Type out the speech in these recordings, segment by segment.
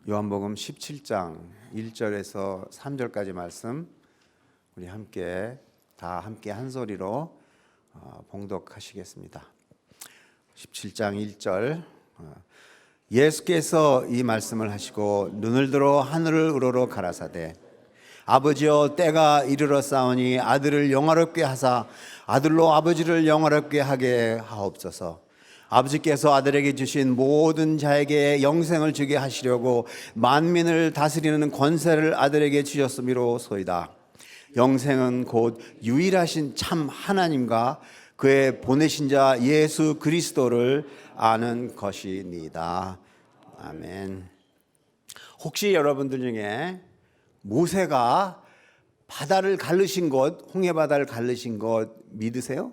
요한복음 17장 1절에서 3절까지 말씀 우리 함께 한 소리로 봉독하시겠습니다. 17장 1절 예수께서 이 말씀을 하시고 눈을 들어 하늘을 우러러 가라사대 아버지여 때가 이르렀사오니 아들을 영화롭게 하사 아들로 아버지를 영화롭게 하게 하옵소서. 아버지께서 아들에게 주신 모든 자에게 영생을 주게 하시려고 만민을 다스리는 권세를 아들에게 주셨음이로소이다. 영생은 곧 유일하신 참 하나님과 그의 보내신 자 예수 그리스도를 아는 것이니이다. 아멘. 혹시 여러분들 중에 모세가 바다를 가르신 것, 홍해바다를 가르신 것 믿으세요?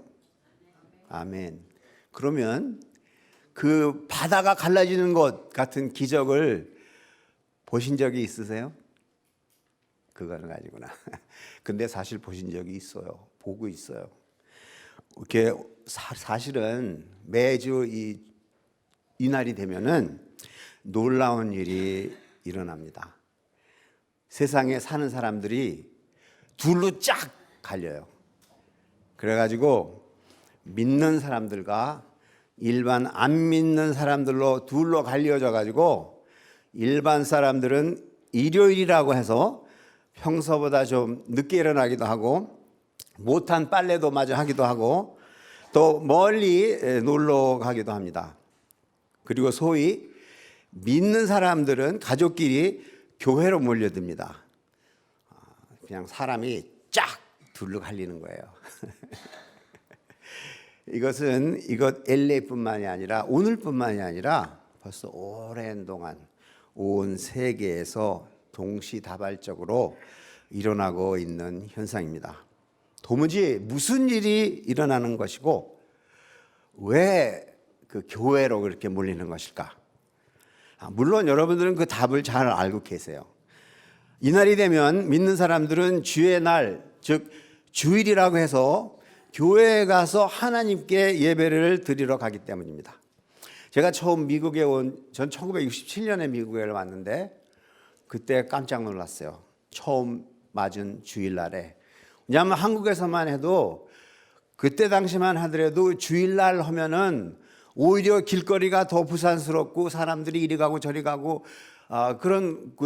아멘. 그러면 그 바다가 갈라지는 것 같은 기적을 보신 적이 있으세요? 그거는 아니구나. 근데 사실 보신 적이 있어요. 보고 있어요. 이렇게 사실은 매주 이 날이 되면은 놀라운 일이 일어납니다. 세상에 사는 사람들이 둘로 쫙 갈려요. 그래가지고 믿는 사람들과 일반 안 믿는 사람들로 둘로 갈려져 가지고 일반 사람들은 일요일이라고 해서 평소보다 좀 늦게 일어나기도 하고 못한 빨래도 마저 하기도 하고 또 멀리 놀러 가기도 합니다. 그리고 소위 믿는 사람들은 가족끼리 교회로 몰려듭니다. 그냥 사람이 쫙 둘로 갈리는 거예요. 이것 LA뿐만이 아니라 오늘뿐만이 아니라 벌써 오랜 동안 온 세계에서 동시다발적으로 일어나고 있는 현상입니다. 도무지 무슨 일이 일어나는 것이고 왜 그 교회로 그렇게 몰리는 것일까? 물론 여러분들은 그 답을 잘 알고 계세요. 이날이 되면 믿는 사람들은 주의 날, 즉 주일이라고 해서 교회에 가서 하나님께 예배를 드리러 가기 때문입니다. 제가 처음 미국에 전 1967년에 미국에 왔는데 그때 깜짝 놀랐어요. 처음 맞은 주일날에. 왜냐하면 한국에서만 해도 그때 당시만 하더라도 주일날 하면은 오히려 길거리가 더 부산스럽고 사람들이 이리 가고 저리 가고 그런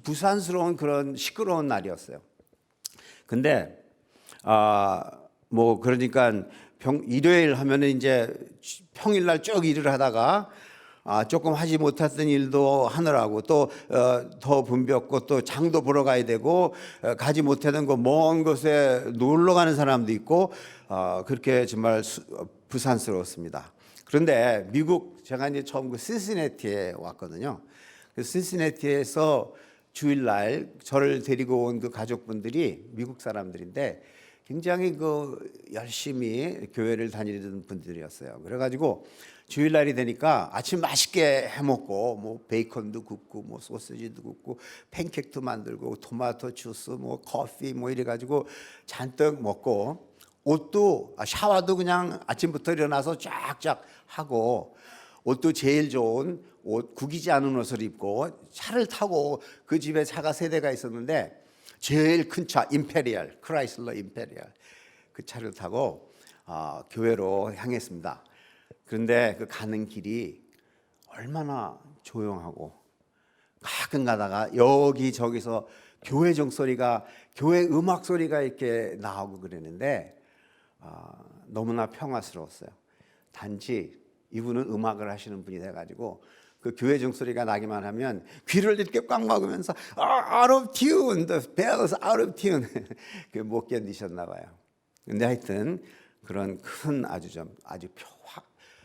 부산스러운 그런 시끄러운 날이었어요. 근데 그러니까 일요일 하면은 이제 평일날 쭉 일을 하다가 조금 하지 못했던 일도 하느라고 또 더 붐볐고 또 장도 보러 가야 되고 가지 못했던 거 먼 곳에 놀러 가는 사람도 있고 그렇게 정말 부산스러웠습니다. 그런데 미국 제가 이제 처음 신시내티에 왔거든요. 그 신시내티에서 주일날 저를 데리고 온 그 가족분들이 미국 사람들인데 굉장히 열심히 교회를 다니던 분들이었어요. 그래가지고 주일날이 되니까 아침 맛있게 해먹고 베이컨도 굽고 소시지도 굽고 팬케이크도 만들고 토마토 주스 커피 이래가지고 잔뜩 먹고 옷도 샤워도 그냥 아침부터 일어나서 쫙쫙 하고 옷도 제일 좋은 옷 구기지 않은 옷을 입고 차를 타고 그 집에 차가 3대가 있었는데 제일 큰 차 임페리얼 크라이슬러 임페리얼 그 차를 타고 교회로 향했습니다. 그런데 그 가는 길이 얼마나 조용하고 가끔 가다가 여기저기서 교회 종소리가 교회 음악 소리가 이렇게 나오고 그랬는데 너무나 평화스러웠어요. 단지 이분은 음악을 하시는 분이 돼가지고 그 교회 종소리가 나기만 하면 귀를 이렇게 꽉 막으면서 out of tune, the bells out of tune 못 견디셨나 봐요. 근데 하여튼 그런 큰 아주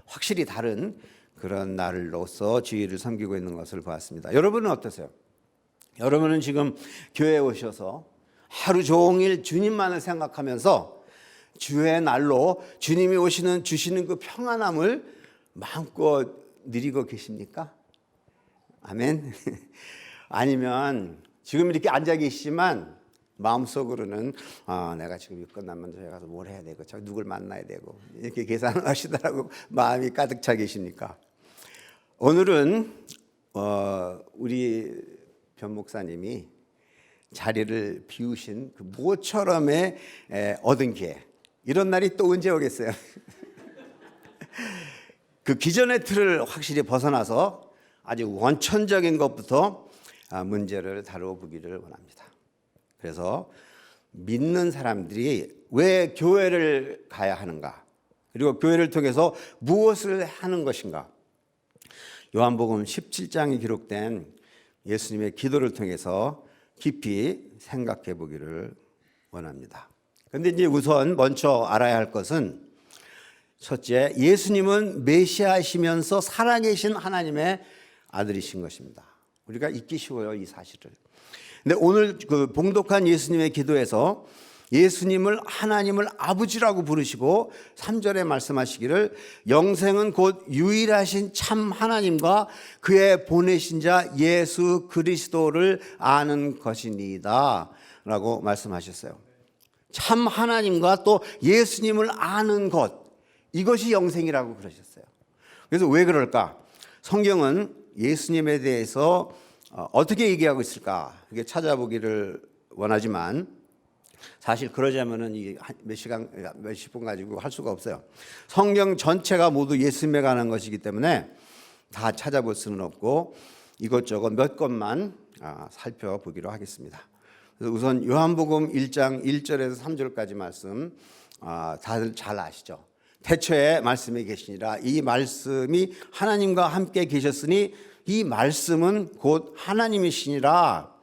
확실히 다른 그런 날로서 주일을 섬기고 있는 것을 보았습니다. 여러분은 어떠세요? 여러분은 지금 교회에 오셔서 하루 종일 주님만을 생각하면서 주의 날로 주님이 주시는 그 평안함을 마음껏 누리고 계십니까? 아멘. 아니면 지금 이렇게 앉아 계시지만 마음속으로는 내가 지금 일 끝나면 저기 가서 뭘 해야 되고 저 누굴 만나야 되고 이렇게 계산을 하시더라고 마음이 가득 차 계십니까? 오늘은 우리 변 목사님이 자리를 비우신 그 모처럼의 얻은 기회, 이런 날이 또 언제 오겠어요? 그 기존의 틀을 확실히 벗어나서 아주 원천적인 것부터 문제를 다뤄보기를 원합니다. 그래서 믿는 사람들이 왜 교회를 가야 하는가, 그리고 교회를 통해서 무엇을 하는 것인가, 요한복음 17장에 기록된 예수님의 기도를 통해서 깊이 생각해 보기를 원합니다. 그런데 이제 우선 먼저 알아야 할 것은, 첫째, 예수님은 메시아시면서 살아계신 하나님의 아들이신 것입니다. 우리가 잊기 쉬워요, 이 사실을. 근데 오늘 그 봉독한 예수님의 기도에서 예수님을 하나님을 아버지라고 부르시고 3절에 말씀하시기를 영생은 곧 유일하신 참 하나님과 그의 보내신 자 예수 그리스도를 아는 것이니이다 라고 말씀하셨어요. 참 하나님과 또 예수님을 아는 것, 이것이 영생이라고 그러셨어요. 그래서 왜 그럴까? 성경은 예수님에 대해서 어떻게 얘기하고 있을까? 이게 찾아보기를 원하지만 사실 그러자면은 몇십 분 가지고 할 수가 없어요. 성경 전체가 모두 예수님에 관한 것이기 때문에 다 찾아볼 수는 없고 이것저것 몇 것만 살펴보기로 하겠습니다. 그래서 우선 요한복음 1장 1절에서 3절까지 말씀 다들 잘 아시죠? 태초에 말씀이 계시니라. 이 말씀이 하나님과 함께 계셨으니 이 말씀은 곧 하나님이시니라.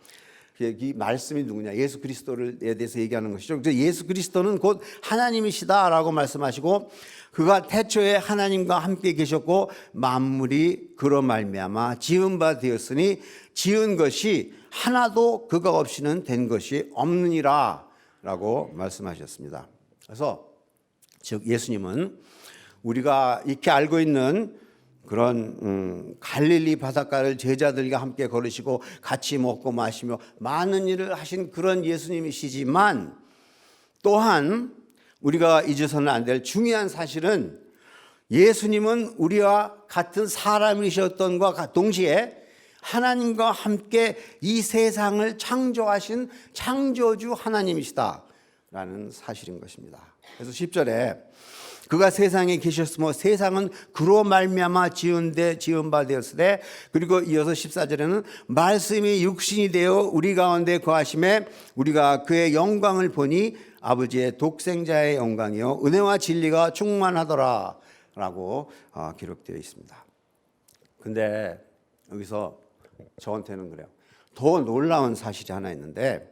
이 말씀이 누구냐? 예수 그리스도에 대해서 얘기하는 것이죠. 그래서 예수 그리스도는 곧 하나님이시다라고 말씀하시고, 그가 태초에 하나님과 함께 계셨고 만물이 그로 말미암아 지은 바 되었으니 지은 것이 하나도 그가 없이는 된 것이 없느니라라고 말씀하셨습니다. 그래서 즉 예수님은 우리가 이렇게 알고 있는 그런 갈릴리 바닷가를 제자들과 함께 걸으시고 같이 먹고 마시며 많은 일을 하신 그런 예수님이시지만, 또한 우리가 잊어서는 안 될 중요한 사실은 예수님은 우리와 같은 사람이셨던과 동시에 하나님과 함께 이 세상을 창조하신 창조주 하나님이시다라는 사실인 것입니다. 그래서 10절에 그가 세상에 계셨으며 세상은 그로 말미암아 지은 바 되었으되, 그리고 이어서 14절에는 말씀이 육신이 되어 우리 가운데 거하심에 우리가 그의 영광을 보니 아버지의 독생자의 영광이요 은혜와 진리가 충만하더라 라고 기록되어 있습니다. 근데 여기서 저한테는 그래요. 더 놀라운 사실이 하나 있는데,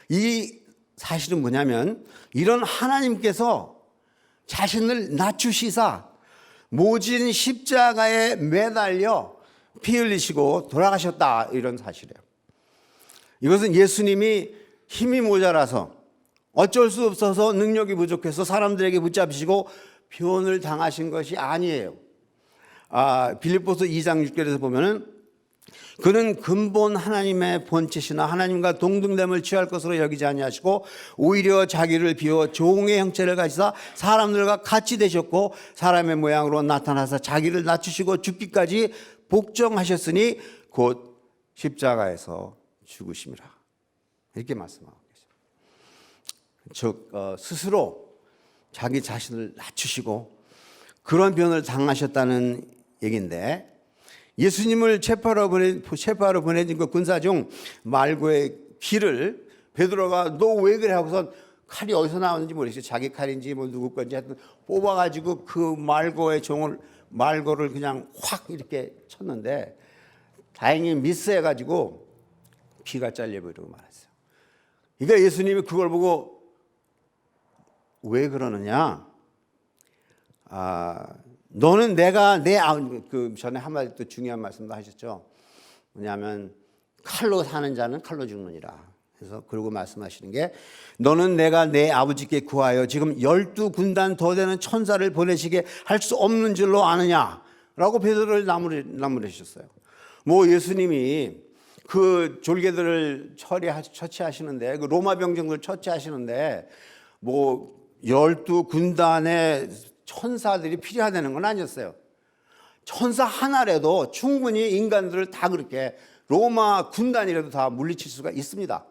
이 사실은 뭐냐면 이런 하나님께서 자신을 낮추시사 모진 십자가에 매달려 피 흘리시고 돌아가셨다, 이런 사실이에요. 이것은 예수님이 힘이 모자라서 어쩔 수 없어서 능력이 부족해서 사람들에게 붙잡히시고 변을 당하신 것이 아니에요. 빌립보서 2장 6절에서 보면은 그는 근본 하나님의 본체시나 하나님과 동등됨을 취할 것으로 여기지 아니하시고 오히려 자기를 비워 종의 형체를 가지사 사람들과 같이 되셨고 사람의 모양으로 나타나서 자기를 낮추시고 죽기까지 복종하셨으니 곧 십자가에서 죽으심이라, 이렇게 말씀하고 계십니다. 즉 스스로 자기 자신을 낮추시고 그런 변을 당하셨다는 얘기인데, 예수님을 체포하러 보내진 그 군사 중 말고의 귀를 베드로가 너 왜 그래 하고선 칼이 어디서 나오는지 모르겠어요. 자기 칼인지 뭐 누구 건지 하여튼 뽑아가지고 그 말고를 그냥 확 이렇게 쳤는데 다행히 미스해가지고 귀가 잘려버리고 말았어요. 그러니까 예수님이 그걸 보고 왜 그러느냐? 너는 내가 그 전에 한마디 또 중요한 말씀도 하셨죠. 뭐냐면 칼로 사는 자는 칼로 죽느니라. 그래서 그러고 말씀하시는 게, 너는 내가 내 아버지께 구하여 지금 12군단 더 되는 천사를 보내시게 할 수 없는 줄로 아느냐라고 베드로를 나무라셨어요. 뭐 예수님이 그 졸개들을 처치하시는데, 그 로마 병정들 처치하시는데 뭐 12군단의 천사들이 필요하다는 건 아니었어요. 천사 하나라도 충분히 인간들을 다 그렇게 로마 군단이라도 다 물리칠 수가 있습니다.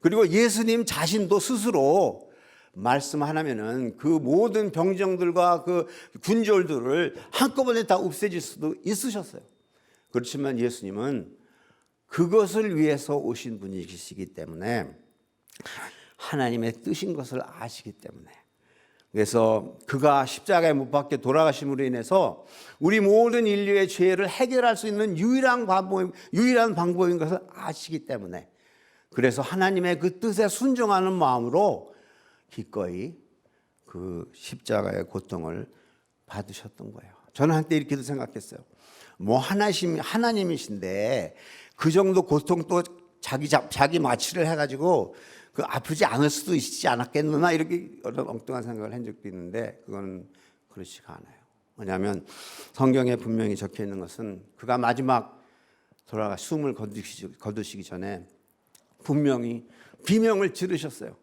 그리고 예수님 자신도 스스로 말씀 하나면은 그 모든 병정들과 그 군졸들을 한꺼번에 다 없애질 수도 있으셨어요. 그렇지만 예수님은 그것을 위해서 오신 분이시기 때문에 하나님의 뜻인 것을 아시기 때문에, 그래서 그가 십자가에 못 박혀 돌아가심으로 인해서 우리 모든 인류의 죄를 해결할 수 있는 유일한 방법인 것을 아시기 때문에, 그래서 하나님의 그 뜻에 순종하는 마음으로 기꺼이 그 십자가의 고통을 받으셨던 거예요. 저는 한때 이렇게도 생각했어요. 뭐 하나님이신데 그 정도 고통 또 자기 마취를 해가지고 그 아프지 않을 수도 있지 않았겠느나, 이렇게 엉뚱한 생각을 한 적도 있는데 그건 그렇지가 않아요. 왜냐하면 성경에 분명히 적혀 있는 것은 그가 마지막 숨을 거두시기 전에 분명히 비명을 지르셨어요.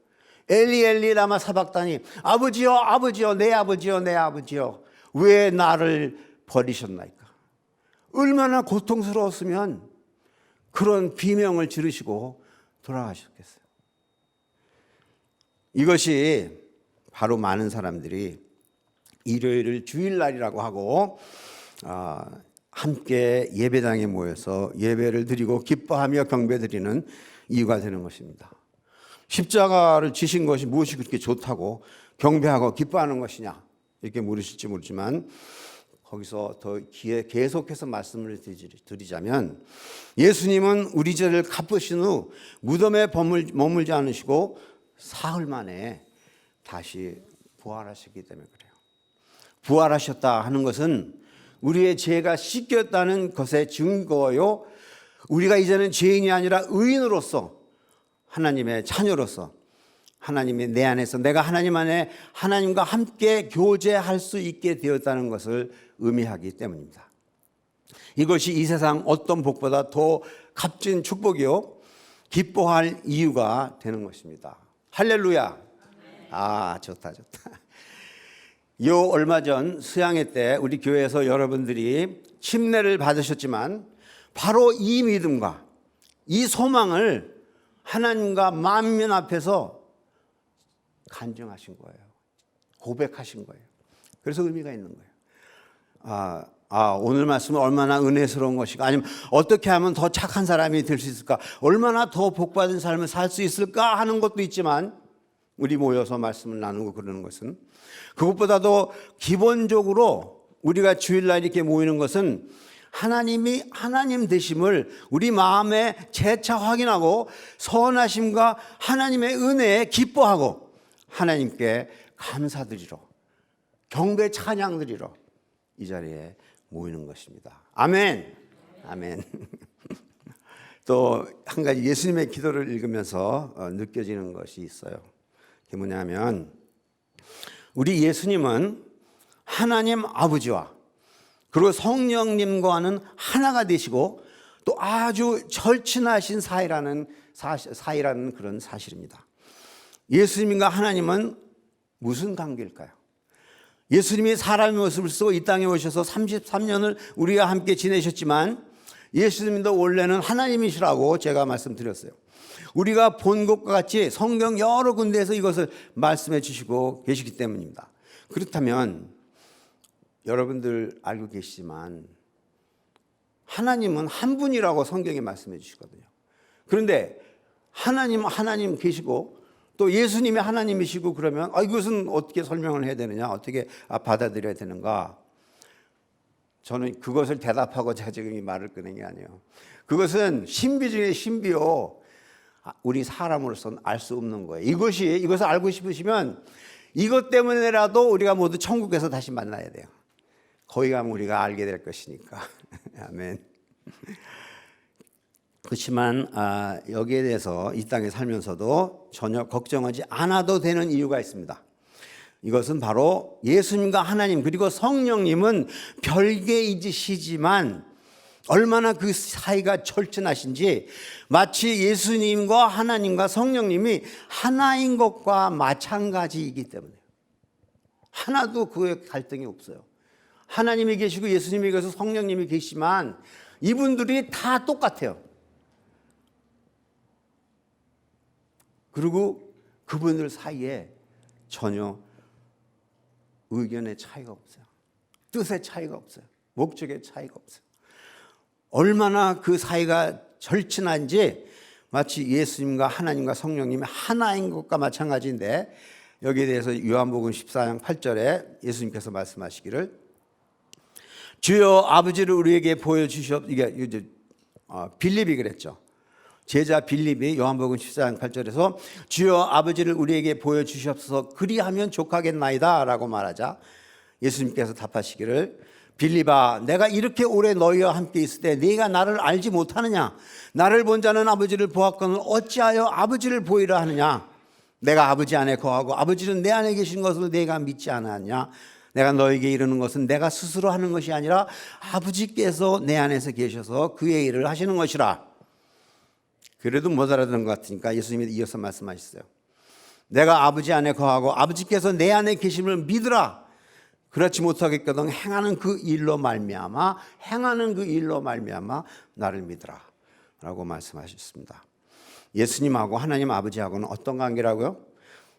엘리 엘리 라마 사박다니, 아버지여 아버지여 내 아버지여 내 아버지여 왜 나를 버리셨나이까. 얼마나 고통스러웠으면 그런 비명을 지르시고 돌아가셨겠어요. 이것이 바로 많은 사람들이 일요일을 주일날이라고 하고 함께 예배당에 모여서 예배를 드리고 기뻐하며 경배드리는 이유가 되는 것입니다. 십자가를 지신 것이 무엇이 그렇게 좋다고 경배하고 기뻐하는 것이냐, 이렇게 물으실지 모르지만 거기서 더 계속해서 말씀을 드리자면, 예수님은 우리 죄를 갚으신 후 무덤에 머물지 않으시고 사흘 만에 다시 부활하셨기 때문에 그래요. 부활하셨다 하는 것은 우리의 죄가 씻겼다는 것의 증거요, 우리가 이제는 죄인이 아니라 의인으로서 하나님의 자녀로서 하나님이 내 안에서 내가 하나님 안에 하나님과 함께 교제할 수 있게 되었다는 것을 의미하기 때문입니다. 이것이 이 세상 어떤 복보다 더 값진 축복이요 기뻐할 이유가 되는 것입니다. 할렐루야. 좋다. 요 얼마 전 수양회 때 우리 교회에서 여러분들이 침례를 받으셨지만 바로 이 믿음과 이 소망을 하나님과 만민 앞에서 간증하신 거예요. 고백하신 거예요. 그래서 의미가 있는 거예요. 오늘 말씀은 얼마나 은혜스러운 것이가, 아니면 어떻게 하면 더 착한 사람이 될 수 있을까, 얼마나 더 복받은 삶을 살 수 있을까 하는 것도 있지만, 우리 모여서 말씀을 나누고 그러는 것은 그것보다도 기본적으로 우리가 주일날 이렇게 모이는 것은 하나님이 하나님 되심을 우리 마음에 재차 확인하고 선하심과 하나님의 은혜에 기뻐하고 하나님께 감사드리러, 경배 찬양드리러 이 자리에 모이는 것입니다. 아멘. 아멘. 또 한 가지 예수님의 기도를 읽으면서 느껴지는 것이 있어요. 그게 뭐냐면, 우리 예수님은 하나님 아버지와 그리고 성령님과는 하나가 되시고 또 아주 절친하신 사이라는 그런 사실입니다. 예수님과 하나님은 무슨 관계일까요? 예수님이 사람의 모습을 쓰고 이 땅에 오셔서 33년을 우리와 함께 지내셨지만 예수님도 원래는 하나님이시라고 제가 말씀드렸어요. 우리가 본 것과 같이 성경 여러 군데에서 이것을 말씀해 주시고 계시기 때문입니다. 그렇다면 여러분들 알고 계시지만 하나님은 한 분이라고 성경에 말씀해 주시거든요. 그런데 하나님 계시고 또 예수님이 하나님이시고 그러면 이것은 어떻게 설명을 해야 되느냐, 어떻게 받아들여야 되는가? 저는 그것을 대답하고 제가 지금 이 말을 꺼낸 게 아니에요. 그것은 신비 중에 신비요, 우리 사람으로서는 알 수 없는 거예요. 이것을 알고 싶으시면 이것 때문에라도 우리가 모두 천국에서 다시 만나야 돼요. 거기 가면 우리가 알게 될 것이니까. 아멘. 그렇지만 여기에 대해서 이 땅에 살면서도 전혀 걱정하지 않아도 되는 이유가 있습니다. 이것은 바로 예수님과 하나님 그리고 성령님은 별개이시지만 얼마나 그 사이가 절친하신지, 마치 예수님과 하나님과 성령님이 하나인 것과 마찬가지이기 때문에 하나도 그의 갈등이 없어요. 하나님이 계시고 예수님이 계셔서 성령님이 계시지만 이분들이 다 똑같아요. 그리고 그분들 사이에 전혀 의견의 차이가 없어요. 뜻의 차이가 없어요. 목적의 차이가 없어요. 얼마나 그 사이가 절친한지 마치 예수님과 하나님과 성령님이 하나인 것과 마찬가지인데, 여기에 대해서 요한복음 14장 8절에 예수님께서 말씀하시기를 주여 아버지를 우리에게 보여주시옵. 이게 빌립이 그랬죠. 제자 빌립이 요한복음 14장 8절에서 주여 아버지를 우리에게 보여주시옵소서 그리하면 족하겠나이다 라고 말하자 예수님께서 답하시기를 빌립아 내가 이렇게 오래 너희와 함께 있을 때 네가 나를 알지 못하느냐? 나를 본 자는 아버지를 보았거늘 어찌하여 아버지를 보이라 하느냐? 내가 아버지 안에 거하고 아버지는 내 안에 계신 것을 네가 믿지 않았냐? 내가 너에게 이르는 것은 내가 스스로 하는 것이 아니라 아버지께서 내 안에서 계셔서 그의 일을 하시는 것이라. 그래도 못 알아듣는 것 같으니까 예수님이 이어서 말씀하셨어요. 내가 아버지 안에 거하고 아버지께서 내 안에 계심을 믿으라. 그렇지 못하겠거든 행하는 그 일로 말미암아 나를 믿으라 라고 말씀하셨습니다. 예수님하고 하나님 아버지하고는 어떤 관계라고요?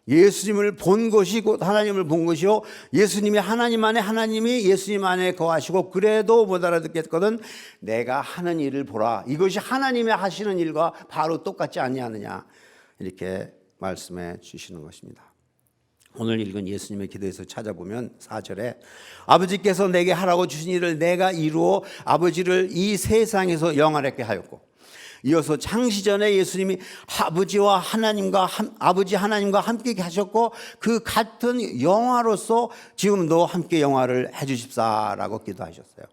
예수님을 본 것이 곧 하나님을 본 것이요 예수님이 하나님 안에 하나님이 예수님 안에 거하시고 그래도 못 알아듣겠거든 내가 하는 일을 보라. 이것이 하나님이 하시는 일과 바로 똑같지 아니하느냐 이렇게 말씀해 주시는 것입니다. 오늘 읽은 예수님의 기도에서 찾아보면 4절에 아버지께서 내게 하라고 주신 일을 내가 이루어 아버지를 이 세상에서 영화롭게 하였고, 이어서 창시전에 예수님이 아버지 하나님과 함께 하셨고 그 같은 영화로서 지금도 함께 영화를 해 주십사라고 기도하셨어요.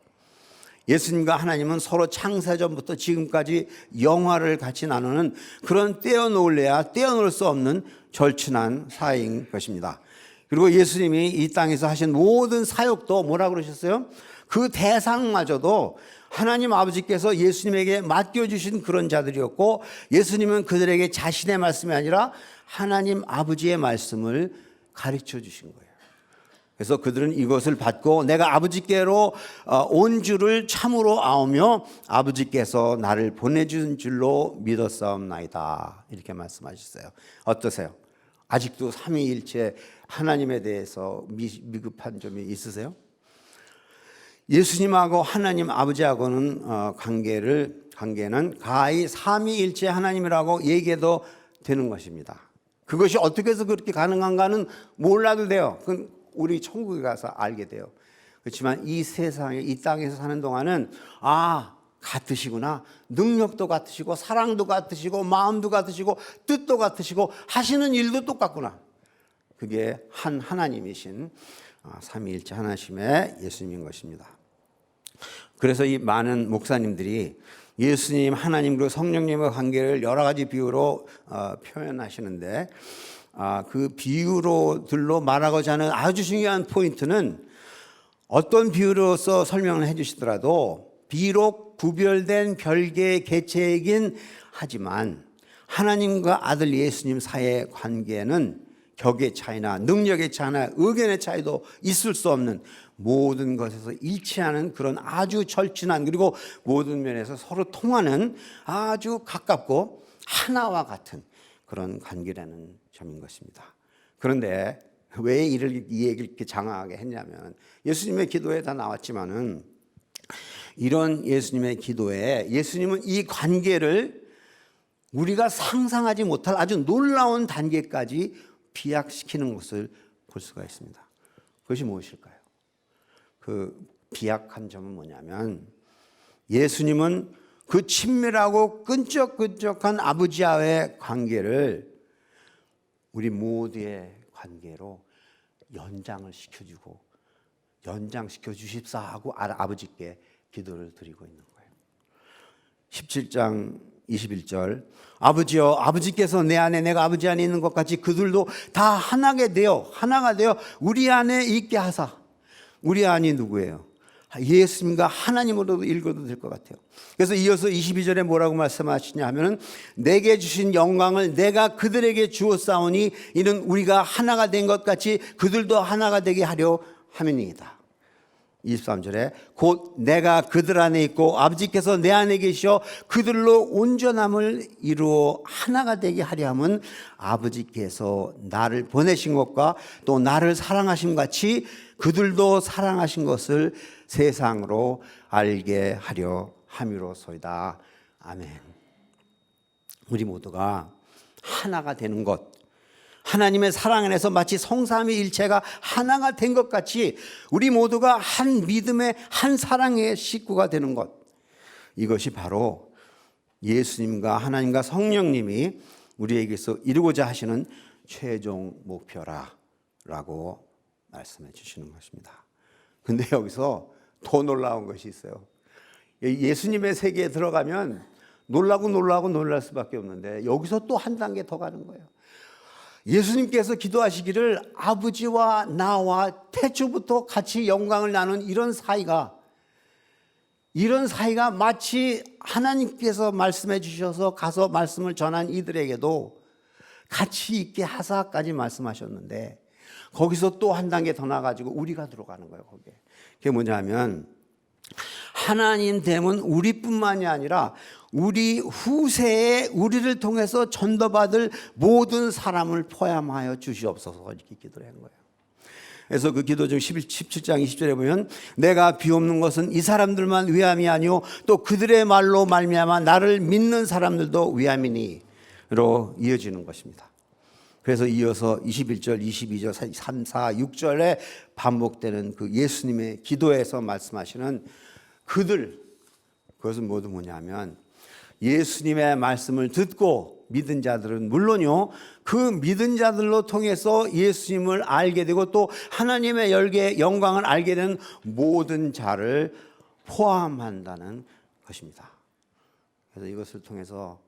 예수님과 하나님은 서로 창세전부터 지금까지 영화를 같이 나누는 그런 떼어놓을래야 떼어놓을 수 없는 절친한 사이인 것입니다. 그리고 예수님이 이 땅에서 하신 모든 사역도 뭐라고 그러셨어요? 그 대상마저도 하나님 아버지께서 예수님에게 맡겨주신 그런 자들이었고 예수님은 그들에게 자신의 말씀이 아니라 하나님 아버지의 말씀을 가르쳐 주신 거예요. 그래서 그들은 이것을 받고 내가 아버지께로 온 줄을 참으로 아오며 아버지께서 나를 보내준 줄로 믿었사옵나이다 이렇게 말씀하셨어요. 어떠세요? 아직도 삼위일체 하나님에 대해서 미급한 점이 있으세요? 예수님하고 하나님 아버지하고는 관계는 가히 삼위일체 하나님이라고 얘기해도 되는 것입니다. 그것이 어떻게 해서 그렇게 가능한가는 몰라도 돼요. 그건 우리 천국에 가서 알게 돼요. 그렇지만 이 세상에 이 땅에서 사는 동안은 같으시구나. 능력도 같으시고 사랑도 같으시고 마음도 같으시고 뜻도 같으시고 하시는 일도 똑같구나. 그게 한 하나님이신 삼위일체 하나님의 예수님인 것입니다. 그래서 이 많은 목사님들이 예수님, 하나님 그리고 성령님의 관계를 여러 가지 비유로 표현하시는데 그 비유로들로 말하고자 하는 아주 중요한 포인트는 어떤 비유로서 설명을 해 주시더라도 비록 구별된 별개의 개체이긴 하지만 하나님과 아들 예수님 사이의 관계는 격의 차이나 능력의 차이나 의견의 차이도 있을 수 없는 모든 것에서 일치하는 그런 아주 절친한 그리고 모든 면에서 서로 통하는 아주 가깝고 하나와 같은 그런 관계라는 점인 것입니다. 그런데 왜 이 얘기를 이렇게 장황하게 했냐면 예수님의 기도에 다 나왔지만은 이런 예수님의 기도에 예수님은 이 관계를 우리가 상상하지 못할 아주 놀라운 단계까지 비약시키는 것을 볼 수가 있습니다. 그것이 무엇일까요? 그 비약한 점은 뭐냐면 예수님은 그 친밀하고 끈적끈적한 아버지와의 관계를 우리 모두의 관계로 연장을 시켜주고 연장시켜 주십사 하고 아버지께 기도를 드리고 있는 거예요. 17장 21절 아버지여 아버지께서 내 안에 내가 아버지 안에 있는 것 같이 그들도 다 하나가 되어 우리 안에 있게 하사. 우리 안이 누구예요? 예수님과 하나님으로도 읽어도 될 것 같아요. 그래서 이어서 22절에 뭐라고 말씀하시냐 하면은 내게 주신 영광을 내가 그들에게 주었사오니 이는 우리가 하나가 된 것 같이 그들도 하나가 되게 하려 함이니이다. 23절에 곧 내가 그들 안에 있고 아버지께서 내 안에 계시어 그들로 온전함을 이루어 하나가 되게 하려 함은 아버지께서 나를 보내신 것과 또 나를 사랑하신 같이 그들도 사랑하신 것을 세상으로 알게 하려 함이로소이다. 아멘. 우리 모두가 하나가 되는 것, 하나님의 사랑 안에서 마치 성삼위 일체가 하나가 된 것 같이 우리 모두가 한 믿음의 한 사랑의 식구가 되는 것, 이것이 바로 예수님과 하나님과 성령님이 우리에게서 이루고자 하시는 최종 목표라고 말씀해 주시는 것입니다. 근데 여기서 더 놀라운 것이 있어요. 예수님의 세계에 들어가면 놀라고 놀랄 수밖에 없는데 여기서 또 한 단계 더 가는 거예요. 예수님께서 기도하시기를 아버지와 나와 태초부터 같이 영광을 나눈 이런 사이가 마치 하나님께서 말씀해 주셔서 가서 말씀을 전한 이들에게도 같이 있게 하사까지 말씀하셨는데 거기서 또 한 단계 더 나가지고 우리가 들어가는 거예요. 거기에. 그게 뭐냐면 하나님 됨은 우리뿐만이 아니라 우리 후세에 우리를 통해서 전도받을 모든 사람을 포함하여 주시옵소서 이렇게 기도를 한 거예요. 그래서 그 기도 중 17장 20절에 보면 내가 비옵는 것은 이 사람들만 위함이 아니요 또 그들의 말로 말미암아 나를 믿는 사람들도 위함이니로 이어지는 것입니다. 그래서 이어서 21절, 22절, 3, 4, 6절에 반복되는 그 예수님의 기도에서 말씀하시는 그것은 모두 뭐냐면 예수님의 말씀을 듣고 믿은 자들은 물론요, 그 믿은 자들로 통해서 예수님을 알게 되고 또 하나님의 영광을 알게 되는 모든 자를 포함한다는 것입니다. 그래서 이것을 통해서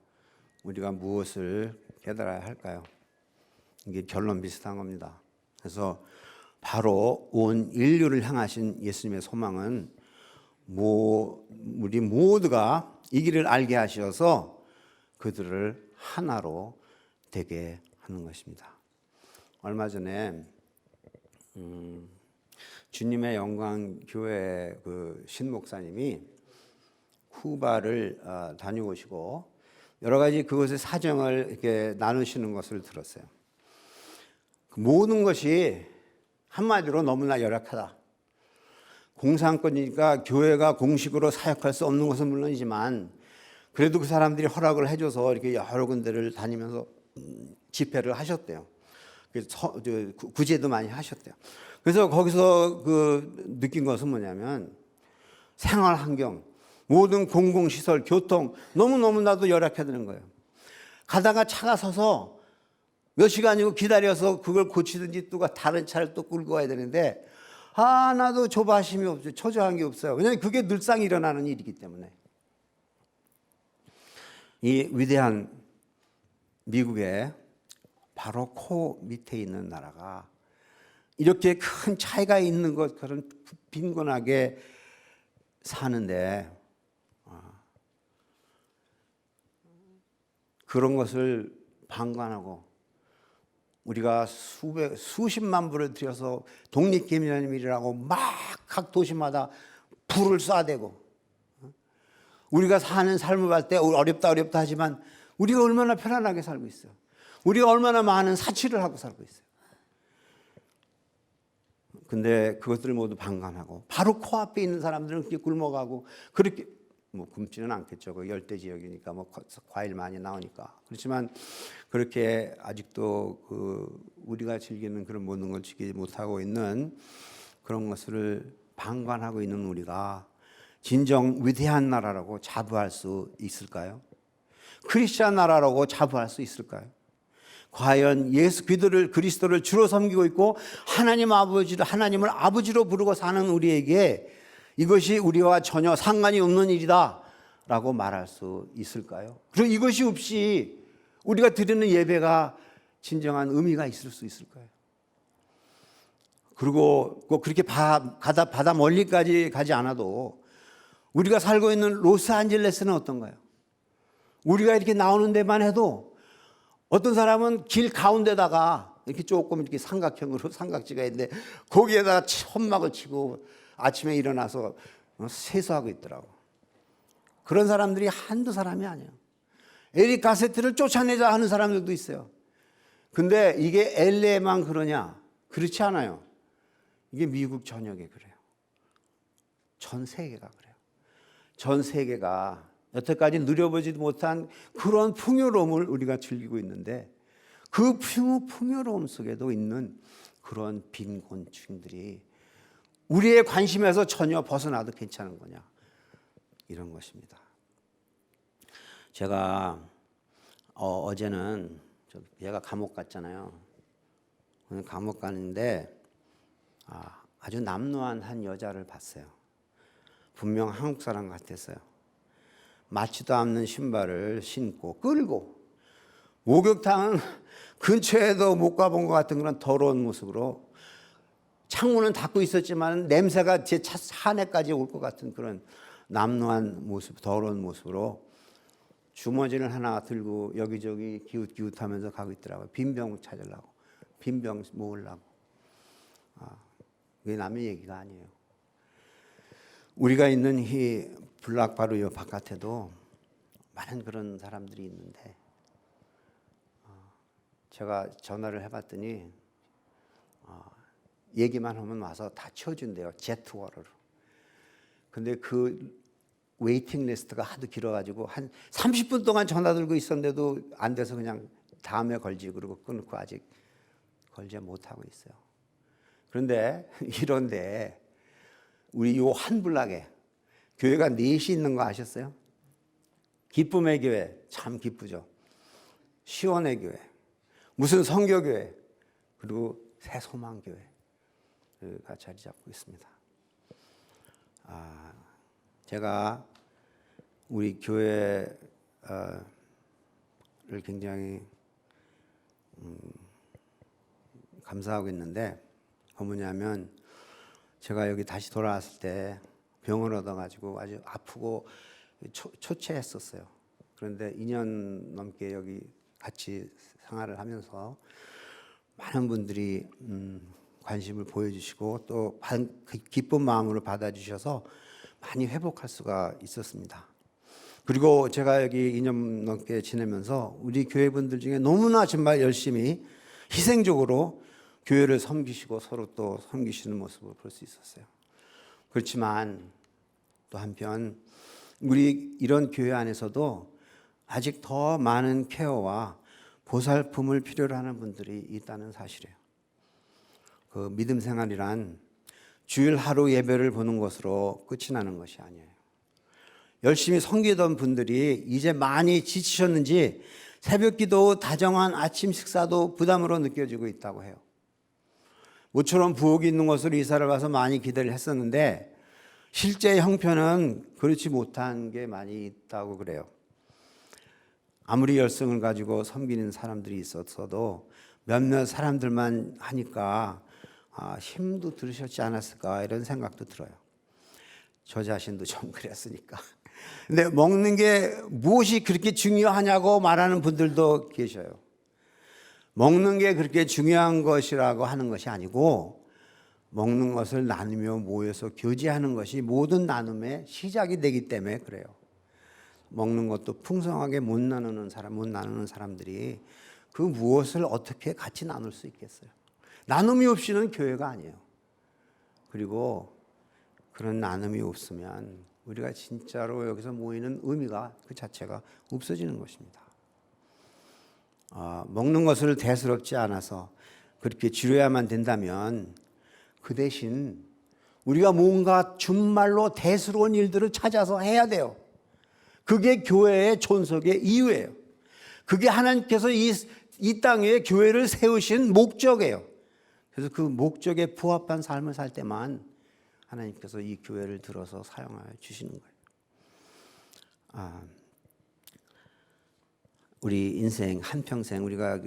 우리가 무엇을 깨달아야 할까요? 이게 결론 비슷한 겁니다. 그래서 바로 온 인류를 향하신 예수님의 소망은 우리 모두가 이 길을 알게 하셔서 그들을 하나로 되게 하는 것입니다. 얼마 전에 주님의 영광 교회 그 신목사님이 쿠바를 다녀오시고 여러 가지 그것의 사정을 이렇게 나누시는 것을 들었어요. 모든 것이 한마디로 너무나 열악하다. 공산권이니까 교회가 공식으로 사역할 수 없는 것은 물론이지만 그래도 그 사람들이 허락을 해줘서 이렇게 여러 군데를 다니면서 집회를 하셨대요. 그래서 구제도 많이 하셨대요. 그래서 거기서 느낀 것은 뭐냐면 생활 환경, 모든 공공시설, 교통 너무나도 열악해지는 거예요. 가다가 차가 서서 몇 시간이고 기다려서 그걸 고치든지 또 다른 차를 또 끌고 가야 되는데 하나도 조바심이 없어요. 초조한 게 없어요. 왜냐하면 그게 늘상 일어나는 일이기 때문에. 이 위대한 미국의 바로 코 밑에 있는 나라가 이렇게 큰 차이가 있는 것처럼 빈곤하게 사는데 그런 것을 방관하고 우리가 수십만 불을 들여서 독립기념일이라고 막 각 도시마다 불을 쏴대고 우리가 사는 삶을 볼 때 어렵다 하지만 우리가 얼마나 편안하게 살고 있어요. 우리가 얼마나 많은 사치를 하고 살고 있어요. 근데 그것들을 모두 방관하고 바로 코앞에 있는 사람들은 그렇게 굶어가고 그렇게 굶지는 않겠죠. 그 열대 지역이니까 과일 많이 나오니까. 그렇지만 그렇게 아직도 우리가 즐기는 그런 모든 걸 즐기지 못하고 있는 그런 것을 방관하고 있는 우리가 진정 위대한 나라라고 자부할 수 있을까요? 크리스찬 나라라고 자부할 수 있을까요? 과연 예수 그리스도를 주로 섬기고 있고 하나님을 아버지로 부르고 사는 우리에게 이것이 우리와 전혀 상관이 없는 일이다 라고 말할 수 있을까요? 그리고 이것이 없이 우리가 드리는 예배가 진정한 의미가 있을 수 있을까요? 그리고 꼭 그렇게 바다 멀리까지 가지 않아도 우리가 살고 있는 로스안젤레스는 어떤가요? 우리가 이렇게 나오는 데만 해도 어떤 사람은 길 가운데다가 이렇게 조금 이렇게 삼각지가 있는데 거기에다가 천막을 치고 아침에 일어나서 세수하고 있더라고. 그런 사람들이 한두 사람이 아니에요. 에릭 가세트를 쫓아내자 하는 사람들도 있어요. 근데 이게 LA만 그러냐? 그렇지 않아요. 이게 미국 전역에 그래요. 전 세계가 그래요. 전 세계가 여태까지 누려보지도 못한 그런 풍요로움을 우리가 즐기고 있는데 그 풍요로움 속에도 있는 그런 빈곤층들이 우리의 관심에서 전혀 벗어나도 괜찮은 거냐, 이런 것입니다. 제가 어제는 얘가 감옥 갔잖아요. 감옥 가는데 아주 남루한 한 여자를 봤어요. 분명 한국 사람 같았어요. 맞지도 않는 신발을 신고 끌고 목욕탕은 근처에도 못 가본 것 같은 그런 더러운 모습으로, 창문은 닫고 있었지만 냄새가 제 차 안에까지 올 것 같은 그런 남루한 모습, 더러운 모습으로 주머니를 하나 들고 여기저기 기웃기웃하면서 가고 있더라고요. 빈병 찾으려고, 빈병 모으려고. 그게 남의 얘기가 아니에요. 우리가 있는 이 블락바로 요 바깥에도 많은 그런 사람들이 있는데 제가 전화를 해봤더니 얘기만 하면 와서 다 치워준대요. 제트워러로. 근데 그 웨이팅 리스트가 하도 길어가지고 한 30분 동안 전화 들고 있었는데도 안 돼서 그냥 다음에 걸지 그러고 끊고 아직 걸지 못하고 있어요. 그런데 이런데 우리 요 한블락에 교회가 넷이 있는 거 아셨어요? 기쁨의 교회, 참 기쁘죠. 시원의 교회, 무슨 성교교회, 그리고 새소망교회가 자리 잡고 있습니다. 제가 우리 교회를 굉장히 감사하고 있는데, 뭐냐면 제가 여기 다시 돌아왔을 때 병을 얻어가지고 아주 아프고 초췌했었어요. 그런데 2년 넘게 여기 같이 생활을 하면서 많은 분들이 관심을 보여주시고 또 기쁜 마음으로 받아주셔서 많이 회복할 수가 있었습니다. 그리고 제가 여기 2년 넘게 지내면서 우리 교회분들 중에 너무나 정말 열심히 희생적으로 교회를 섬기시고 서로 또 섬기시는 모습을 볼 수 있었어요. 그렇지만 또 한편 우리 이런 교회 안에서도 아직 더 많은 케어와 보살핌을 필요로 하는 분들이 있다는 사실이에요. 그 믿음 생활이란 주일 하루 예배를 보는 것으로 끝이 나는 것이 아니에요. 열심히 섬기던 분들이 이제 많이 지치셨는지 새벽기도, 다정한 아침 식사도 부담으로 느껴지고 있다고 해요. 모처럼 부엌이 있는 곳으로 이사를 와서 많이 기대를 했었는데 실제 형편은 그렇지 못한 게 많이 있다고 그래요. 아무리 열성을 가지고 섬기는 사람들이 있었어도 몇몇 사람들만 하니까 힘도 들으셨지 않았을까, 이런 생각도 들어요. 저 자신도 좀 그랬으니까. 근데 먹는 게 무엇이 그렇게 중요하냐고 말하는 분들도 계셔요. 먹는 게 그렇게 중요한 것이라고 하는 것이 아니고, 먹는 것을 나누며 모여서 교제하는 것이 모든 나눔의 시작이 되기 때문에 그래요. 먹는 것도 풍성하게 못 나누는 사람들이 그 무엇을 어떻게 같이 나눌 수 있겠어요? 나눔이 없이는 교회가 아니에요. 그리고 그런 나눔이 없으면 우리가 진짜로 여기서 모이는 의미가 그 자체가 없어지는 것입니다. 먹는 것을 대수롭지 않아서 그렇게 지려야만 된다면 그 대신 우리가 뭔가 정말로 대수로운 일들을 찾아서 해야 돼요. 그게 교회의 존속의 이유예요. 그게 하나님께서 이 땅에 교회를 세우신 목적이에요. 그래서 그 목적에 부합한 삶을 살 때만 하나님께서 이 교회를 들어서 사용하여 주시는 거예요. 우리 인생 한평생 우리가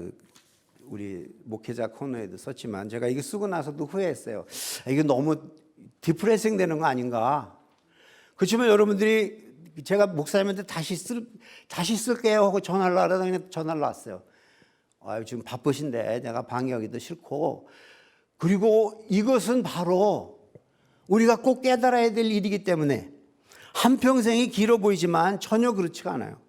우리 목회자 코너에도 썼지만 제가 이거 쓰고 나서도 후회했어요. 이거 너무 디프레싱 되는 거 아닌가. 그렇지만 여러분들이 제가 목사님한테 다시 쓸게요 하고 전화를 하다가 전화를 왔어요. 지금 바쁘신데 내가 방해하기도 싫고, 그리고 이것은 바로 우리가 꼭 깨달아야 될 일이기 때문에 한평생이 길어 보이지만 전혀 그렇지가 않아요.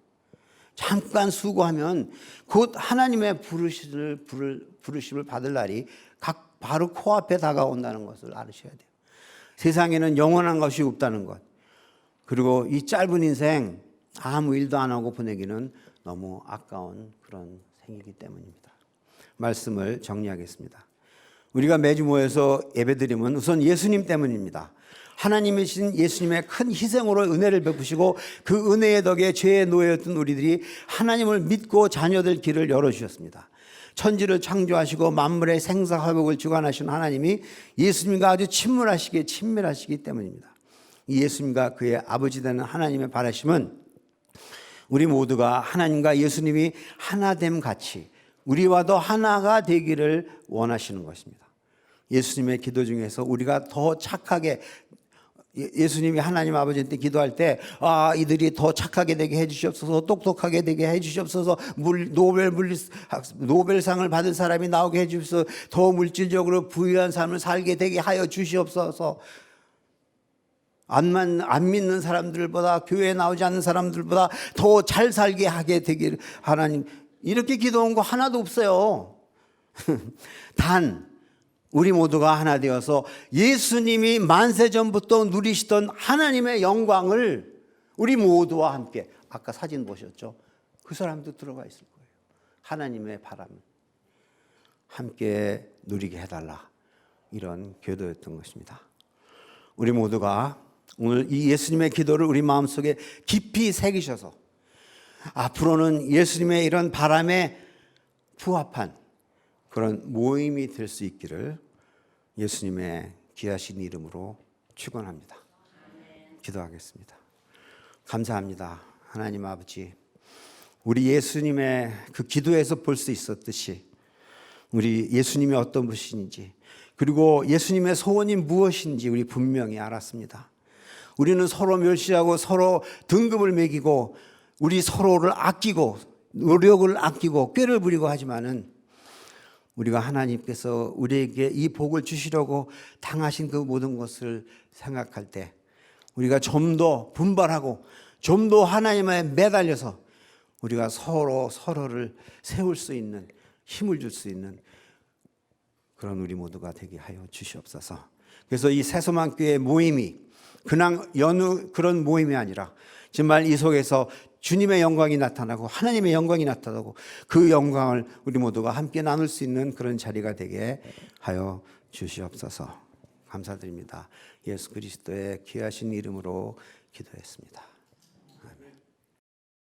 잠깐 수고하면 곧 하나님의 부르심을 받을 날이 바로 코앞에 다가온다는 것을 알으셔야 돼요. 세상에는 영원한 것이 없다는 것, 그리고 이 짧은 인생 아무 일도 안 하고 보내기는 너무 아까운 그런 생이기 때문입니다. 말씀을 정리하겠습니다. 우리가 매주 모여서 예배드림은 우선 예수님 때문입니다. 하나님이신 예수님의 큰 희생으로 은혜를 베푸시고 그 은혜의 덕에 죄의 노예였던 우리들이 하나님을 믿고 자녀될 길을 열어주셨습니다. 천지를 창조하시고 만물의 생사화복을 주관하신 하나님이 예수님과 아주 친밀하시기 때문입니다. 이 예수님과 그의 아버지 되는 하나님의 바라심은 우리 모두가 하나님과 예수님이 하나됨 같이 우리와도 하나가 되기를 원하시는 것입니다. 예수님의 기도 중에서 우리가 더 착하게, 예수님이 하나님 아버지한테 기도할 때 이들이 더 착하게 되게 해주시옵소서, 똑똑하게 되게 해주시옵소서, 노벨상을 받은 사람이 나오게 해주시옵소서, 더 물질적으로 부유한 삶을 살게 되게 하여 주시옵소서, 안 믿는 사람들보다, 교회에 나오지 않는 사람들보다 더 잘 살게 하게 되기를 하나님, 이렇게 기도한 거 하나도 없어요. 단 우리 모두가 하나 되어서 예수님이 만세 전부터 누리시던 하나님의 영광을 우리 모두와 함께, 아까 사진 보셨죠? 그 사람도 들어가 있을 거예요. 하나님의 바람 함께 누리게 해달라, 이런 기도였던 것입니다. 우리 모두가 오늘 이 예수님의 기도를 우리 마음속에 깊이 새기셔서 앞으로는 예수님의 이런 바람에 부합한 그런 모임이 될 수 있기를 예수님의 귀하신 이름으로 축원합니다. 기도하겠습니다. 감사합니다. 하나님 아버지, 우리 예수님의 그 기도에서 볼 수 있었듯이 우리 예수님이 어떤 분이신지, 그리고 예수님의 소원이 무엇인지 우리 분명히 알았습니다. 우리는 서로 멸시하고 서로 등급을 매기고 우리 서로를 아끼고 노력을 아끼고 꾀를 부리고 하지만은 우리가 하나님께서 우리에게 이 복을 주시려고 당하신 그 모든 것을 생각할 때 우리가 좀 더 분발하고 좀 더 하나님에 매달려서 우리가 서로를 세울 수 있는, 힘을 줄 수 있는 그런 우리 모두가 되게 하여 주시옵소서. 그래서 이 새소망교회 모임이 그냥 여느 그런 모임이 아니라 정말 이 속에서 주님의 영광이 나타나고 하나님의 영광이 나타나고 그 영광을 우리 모두가 함께 나눌 수 있는 그런 자리가 되게 하여 주시옵소서. 감사드립니다. 예수 그리스도의 귀하신 이름으로 기도했습니다.